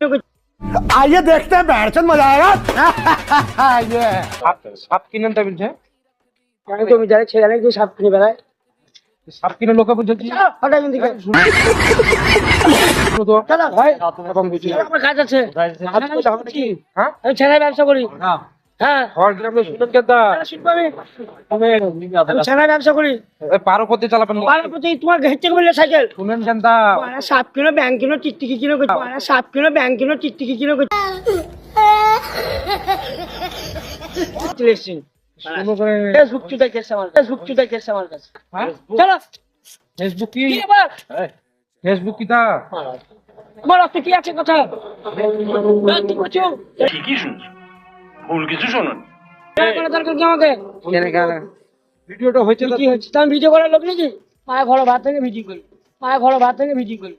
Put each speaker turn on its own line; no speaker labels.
आइए देखते हैं बैठचंद मजा आएगा। ये
সাপ কিনেন তাই বলছে
আমি তো আমি জানি ছেলে নাকি সাপ কিনে বেড়ায়।
সাপ কিনে লোকে বলছে কি
হঠাৎ কিন্তু
তো
চলো
ভাই এখন বুঝি
আমার কাজ আছে।
হাত কইলে হবে নাকি হ্যাঁ
আমি ছেলের ব্যবসা করি। হ্যাঁ
ঘর গ্রামে শুনেন কেদা
শুনবো আমি ছেলের ব্যবসা করি।
পারো করতে চালাবেন
পাড়ার প্রতি তোমার ঘের থেকে বললে সাইকেল
শুনেন কেদা
সাপ কিনো ব্যাংক কিনো টিকটিকি কিনো সাপ কিনো ব্যাংক কিনো টিকটিকি কিনো
শুনো করে
ফেসবুক চুদাই কেছে আমার ফেসবুক চুদাই কেছে আমার কাছে।
হ্যাঁ
চলো
ফেসবুক কি
কি এবার
ফেসবুক কি তা
বলো তো কি আছে কথা কি করছো
ঠিকই শুনছো, ভুল কিছু শোনোনি।
দরকার কি আমাকে
ভিডিওটা হয়েছে তো
কি হচ্ছে আমি ভিডিও করার লোক নাকি মায়ের ঘরে ভাত থেকে ভিডিও করি মায়ের ঘরে ভাত থেকে ভিডিও করি